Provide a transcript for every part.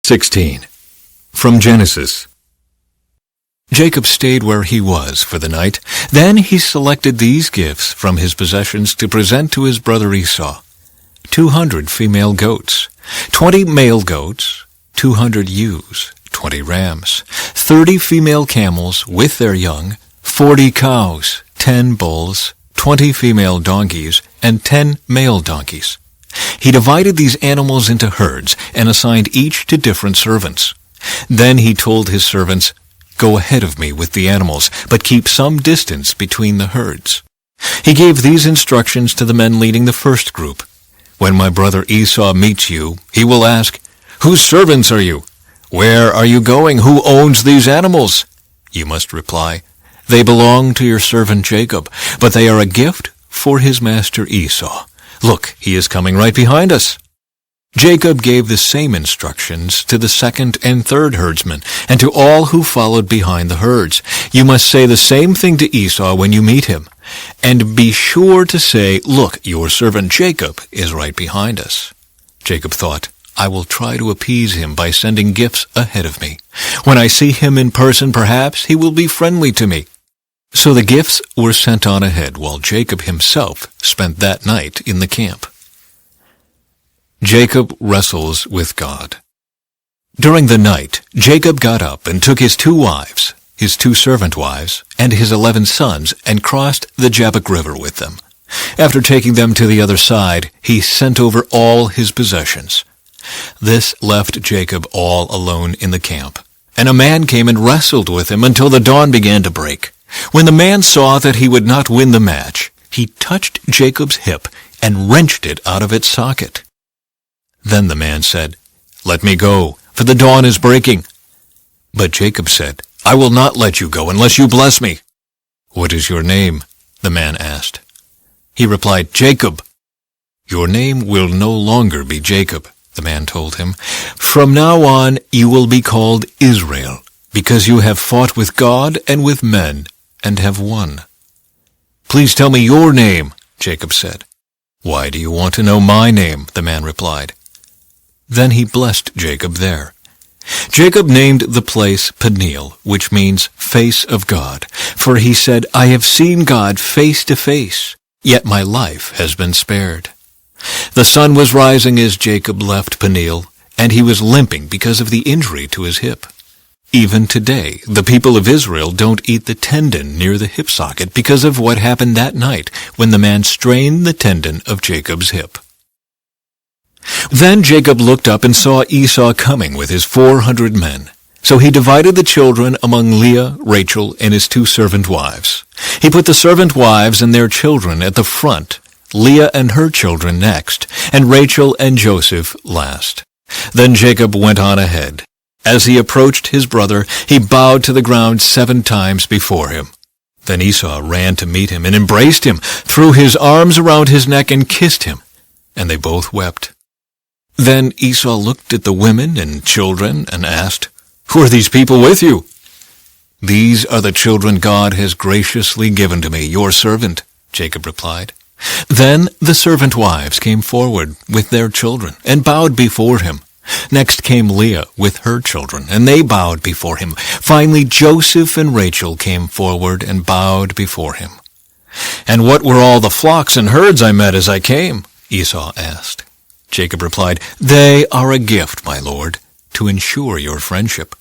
16. From Genesis. Jacob stayed where he was for the night. Then he selected these gifts from his possessions to present to his brother Esau: 200 female goats, 20 male goats, 200 ewes, 20 rams, 30 female camels with their young, 40 cows, 10 bulls, 20 female donkeys, and 10 male donkeys. He divided these animals into herds and assigned each to different servants. Then he told his servants, "Go ahead of me with the animals, but keep some distance between the herds." He gave these instructions to the men leading the first group: "When my brother Esau meets you, he will ask, 'Whose servants are you? Where are you going? Who owns these animals?' You must reply, 'They belong to your servant Jacob, but they are a gift for his master Esau. Look, he is coming right behind us.'" Jacob gave the same instructions to the second and third herdsmen, and to all who followed behind the herds. "You must say the same thing to Esau when you meet him, and be sure to say, 'Look, your servant Jacob is right behind us.'" Jacob thought, "I will try to appease him by sending gifts ahead of me. When I see him in person, perhaps he will be friendly to me." So the gifts were sent on ahead, while Jacob himself spent that night in the camp. Jacob wrestles with God. During the night, Jacob got up and took his 2 wives, his 2 servant wives, and his 11 sons, and crossed the Jabbok River with them. After taking them to the other side, he sent over all his possessions. This left Jacob all alone in the camp, and a man came and wrestled with him until the dawn began to break. When the man saw that he would not win the match, he touched Jacob's hip and wrenched it out of its socket. Then the man said, "Let me go, for the dawn is breaking." But Jacob said, "I will not let you go unless you bless me." "What is your name?" the man asked. He replied, "Jacob." "Your name will no longer be Jacob," the man told him. "From now on you will be called Israel, because you have fought with God and with men and have won." "Please tell me your name," Jacob said. "Why do you want to know my name?" the man replied. Then he blessed Jacob there. Jacob named the place Peniel, which means face of God, for he said, "I have seen God face to face, yet my life has been spared." The sun was rising as Jacob left Peniel, and he was limping because of the injury to his hip. Even today, the people of Israel don't eat the tendon near the hip socket because of what happened that night when the man strained the tendon of Jacob's hip. Then Jacob looked up and saw Esau coming with his 400 men. So he divided the children among Leah, Rachel, and his 2 servant wives. He put the servant wives and their children at the front, Leah and her children next, and Rachel and Joseph last. Then Jacob went on ahead. As he approached his brother, he bowed to the ground 7 times before him. Then Esau ran to meet him and embraced him, threw his arms around his neck and kissed him, and they both wept. Then Esau looked at the women and children and asked, "Who are these people with you?" "These are the children God has graciously given to me, your servant," Jacob replied. Then the servant wives came forward with their children and bowed before him. Next came Leah with her children, and they bowed before him. Finally Joseph and Rachel came forward and bowed before him. "And what were all the flocks and herds I met as I came?" Esau asked. Jacob replied, "They are a gift, my lord, to ensure your friendship."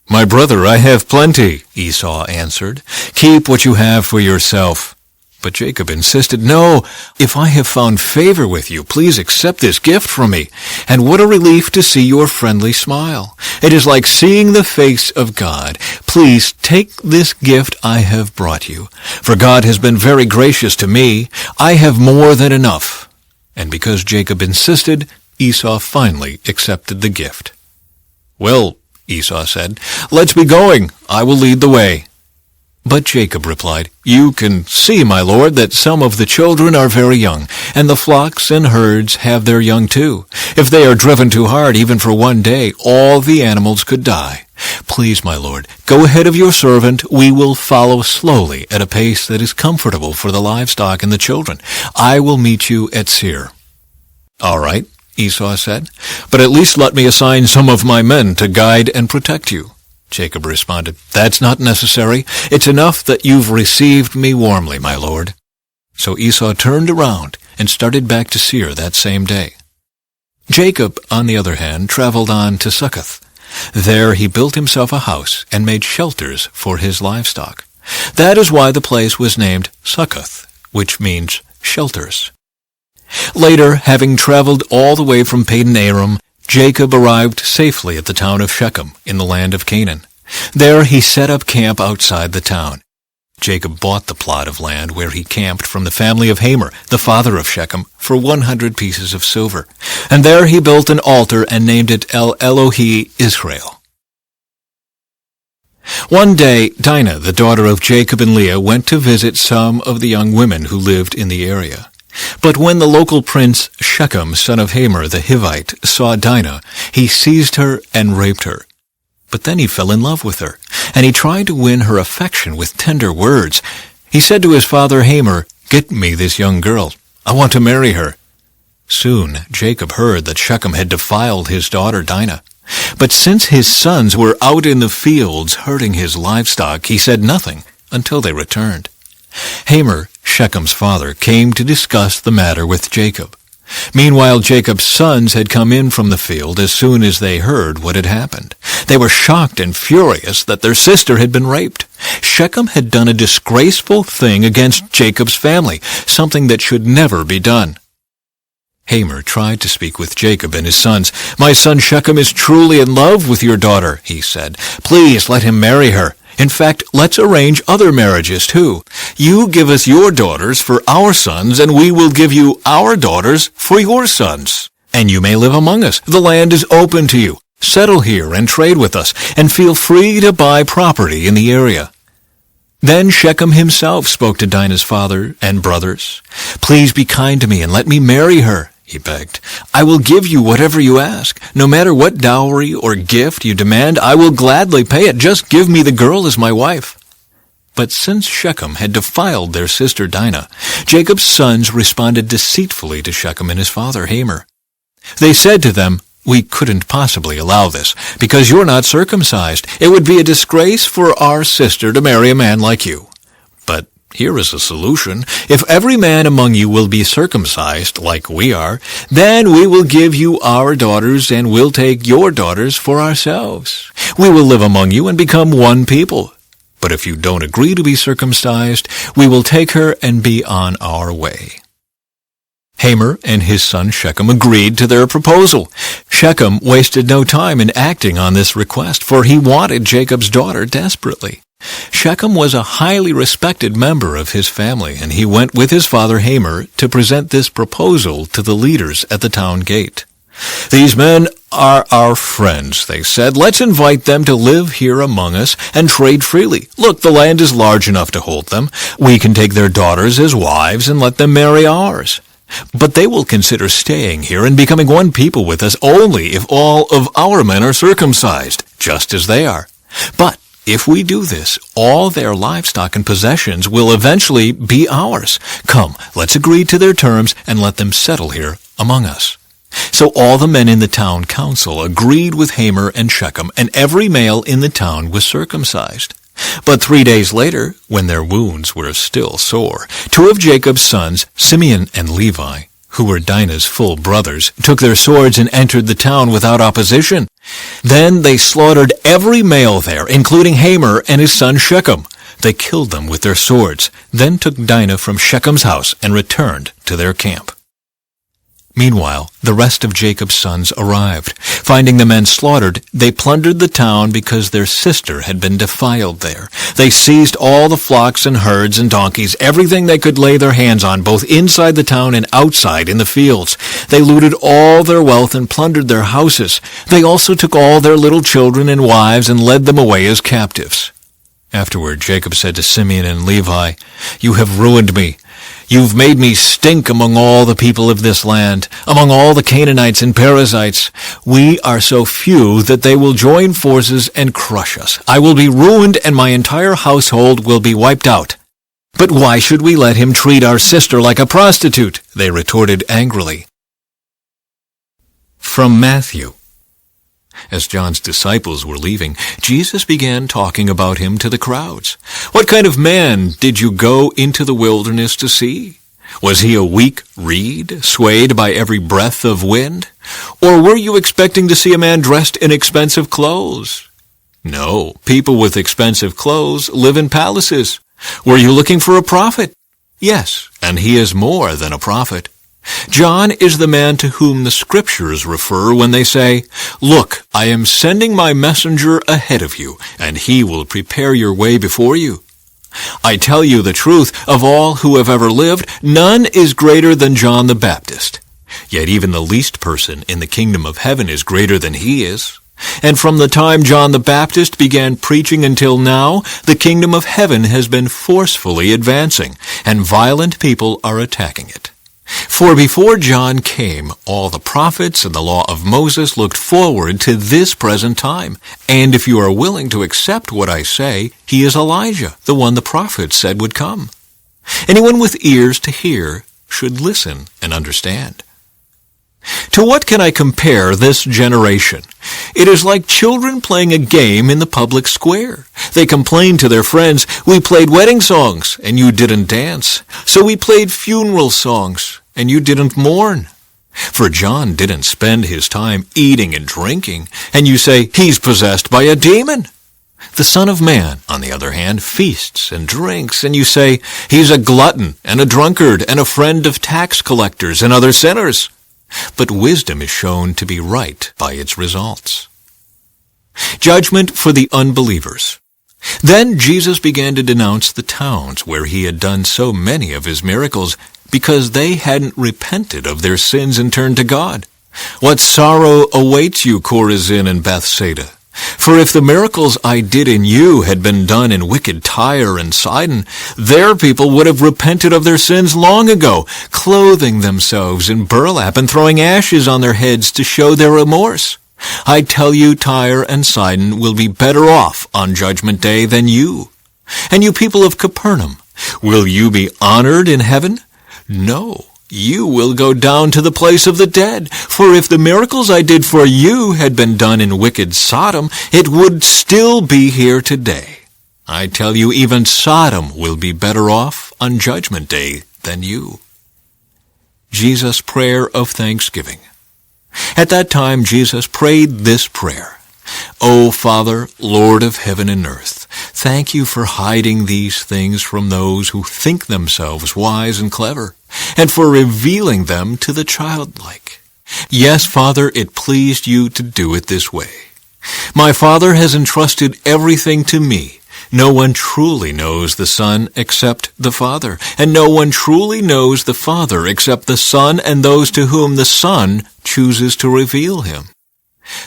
"My brother, I have plenty," Esau answered. "Keep what you have for yourself." But Jacob insisted, "No, if I have found favor with you, please accept this gift from me. And what a relief to see your friendly smile. It is like seeing the face of God. Please take this gift I have brought you. For God has been very gracious to me. I have more than enough." And because Jacob insisted, Esau finally accepted the gift. "Well," Esau said, "let's be going. I will lead the way." But Jacob replied, "You can see, my lord, that some of the children are very young, and the flocks and herds have their young too. If they are driven too hard, even for one day, all the animals could die. Please, my lord, go ahead of your servant. We will follow slowly at a pace that is comfortable for the livestock and the children. I will meet you at Seir." "All right," Esau said. "But at least let me assign some of my men to guide and protect you." Jacob responded, "That's not necessary. It's enough that you've received me warmly, my lord." So Esau turned around and started back to Seir that same day. Jacob, on the other hand, traveled on to Succoth. There he built himself a house and made shelters for his livestock. That is why the place was named Succoth, which means shelters. Later, having traveled all the way from Padan Aram, Jacob arrived safely at the town of Shechem in the land of Canaan. There he set up camp outside the town. Jacob bought the plot of land where he camped from the family of Hamor, the father of Shechem, for 100 pieces of silver. And there he built an altar and named it El Elohe Israel. One day, Dinah, the daughter of Jacob and Leah, went to visit some of the young women who lived in the area. But when the local prince Shechem, son of Hamor the Hivite, saw Dinah, he seized her and raped her. But then he fell in love with her, and he tried to win her affection with tender words. He said to his father Hamor, "Get me this young girl. I want to marry her." Soon Jacob heard that Shechem had defiled his daughter Dinah. But since his sons were out in the fields herding his livestock, he said nothing until they returned. Hamor, Shechem's father, came to discuss the matter with Jacob. Meanwhile, Jacob's sons had come in from the field as soon as they heard what had happened. They were shocked and furious that their sister had been raped. Shechem had done a disgraceful thing against Jacob's family, something that should never be done. Hamor tried to speak with Jacob and his sons. "My son Shechem is truly in love with your daughter," he said. "Please let him marry her. In fact, let's arrange other marriages too. You give us your daughters for our sons, and we will give you our daughters for your sons. And you may live among us. The land is open to you. Settle here and trade with us, and feel free to buy property in the area." Then Shechem himself spoke to Dinah's father and brothers. "Please be kind to me and let me marry her," he begged. "I will give you whatever you ask. No matter what dowry or gift you demand, I will gladly pay it. Just give me the girl as my wife." But since Shechem had defiled their sister Dinah, Jacob's sons responded deceitfully to Shechem and his father Hamor. They said to them, "We couldn't possibly allow this, because you're not circumcised. It would be a disgrace for our sister to marry a man like you. But here is a solution. If every man among you will be circumcised, like we are, then we will give you our daughters, and we'll take your daughters for ourselves. We will live among you and become one people. But if you don't agree to be circumcised, we will take her and be on our way." Hamor and his son Shechem agreed to their proposal. Shechem wasted no time in acting on this request, for he wanted Jacob's daughter desperately. Shechem was a highly respected member of his family, and he went with his father Hamor to present this proposal to the leaders at the town gate. "These men are our friends," they said. "Let's invite them to live here among us and trade freely. Look, the land is large enough to hold them. We can take their daughters as wives and let them marry ours. But they will consider staying here and becoming one people with us only if all of our men are circumcised, just as they are. But if we do this, all their livestock and possessions will eventually be ours. Come, let's agree to their terms and let them settle here among us." So all the men in the town council agreed with Hamor and Shechem, and every male in the town was circumcised. But 3 days later, when their wounds were still sore, 2 of Jacob's sons, Simeon and Levi, who were Dinah's full brothers, took their swords and entered the town without opposition. Then they slaughtered every male there, including Hamor and his son Shechem. They killed them with their swords, then took Dinah from Shechem's house and returned to their camp. Meanwhile, the rest of Jacob's sons arrived. Finding the men slaughtered, they plundered the town because their sister had been defiled there. They seized all the flocks and herds and donkeys, everything they could lay their hands on, both inside the town and outside in the fields. They looted all their wealth and plundered their houses. They also took all their little children and wives and led them away as captives. Afterward, Jacob said to Simeon and Levi, "You have ruined me. You've made me stink among all the people of this land, among all the Canaanites and Perizzites. We are so few that they will join forces and crush us. I will be ruined, and my entire household will be wiped out." "But why should we let him treat our sister like a prostitute?" they retorted angrily. From Matthew. As John's disciples were leaving, Jesus began talking about him to the crowds. What kind of man did you go into the wilderness to see? Was he a weak reed, swayed by every breath of wind? Or were you expecting to see a man dressed in expensive clothes? No, people with expensive clothes live in palaces. Were you looking for a prophet? Yes, and he is more than a prophet. John is the man to whom the Scriptures refer when they say, "Look, I am sending my messenger ahead of you, and he will prepare your way before you." I tell you the truth, of all who have ever lived, none is greater than John the Baptist. Yet even the least person in the kingdom of heaven is greater than he is. And from the time John the Baptist began preaching until now, the kingdom of heaven has been forcefully advancing, and violent people are attacking it. For before John came, all the prophets and the law of Moses looked forward to this present time. And if you are willing to accept what I say, he is Elijah, the one the prophets said would come. Anyone with ears to hear should listen and understand. To what can I compare this generation? It is like children playing a game in the public square. They complain to their friends, "We played wedding songs, and you didn't dance. So we played funeral songs, and you didn't mourn." For John didn't spend his time eating and drinking, and you say, "He's possessed by a demon." The Son of Man, on the other hand, feasts and drinks, and you say, "He's a glutton and a drunkard and a friend of tax collectors and other sinners." But wisdom is shown to be right by its results. Judgment for the unbelievers. Then Jesus began to denounce the towns where he had done so many of his miracles, because they hadn't repented of their sins and turned to God. "What sorrow awaits you, Chorazin and Bethsaida? For if the miracles I did in you had been done in wicked Tyre and Sidon, their people would have repented of their sins long ago, clothing themselves in burlap and throwing ashes on their heads to show their remorse. I tell you, Tyre and Sidon will be better off on Judgment Day than you. And you people of Capernaum, will you be honored in heaven? No. You will go down to the place of the dead. For if the miracles I did for you had been done in wicked Sodom, it would still be here today. I tell you, even Sodom will be better off on Judgment Day than you." Jesus' prayer of thanksgiving. At that time, Jesus prayed this prayer: "O Father, Lord of heaven and earth, thank you for hiding these things from those who think themselves wise and clever, and for revealing them to the childlike. Yes, Father, it pleased you to do it this way. My Father has entrusted everything to me. No one truly knows the Son except the Father, and no one truly knows the Father except the Son and those to whom the Son chooses to reveal him."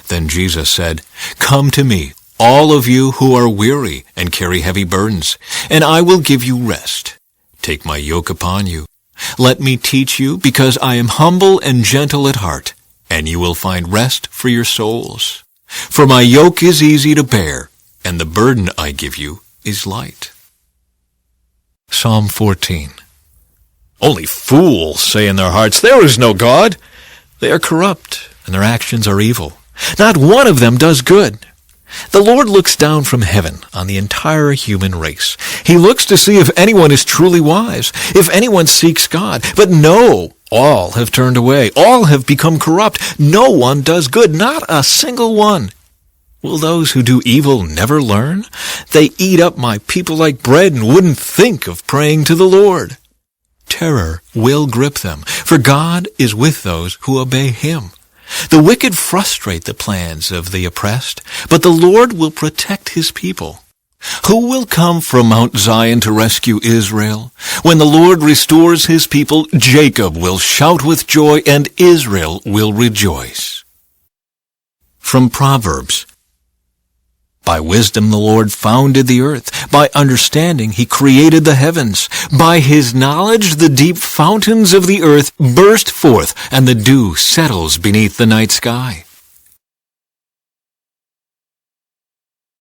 Then Jesus said, "Come to me, all of you who are weary and carry heavy burdens, and I will give you rest. Take my yoke upon you. Let me teach you, because I am humble and gentle at heart, and you will find rest for your souls. For my yoke is easy to bear, and the burden I give you is light." Psalm 14. Only fools say in their hearts, "There is no God." They are corrupt, and their actions are evil. Not one of them does good. The Lord looks down from heaven on the entire human race. He looks to see if anyone is truly wise, if anyone seeks God. But no, all have turned away. All have become corrupt. No one does good, not a single one. Will those who do evil never learn? They eat up my people like bread and wouldn't think of praying to the Lord. Terror will grip them, for God is with those who obey him. The wicked frustrate the plans of the oppressed, but the Lord will protect his people. Who will come from Mount Zion to rescue Israel? When the Lord restores his people, Jacob will shout with joy, and Israel will rejoice. From Proverbs. By wisdom the Lord founded the earth. By understanding he created the heavens. By his knowledge the deep fountains of the earth burst forth, and the dew settles beneath the night sky.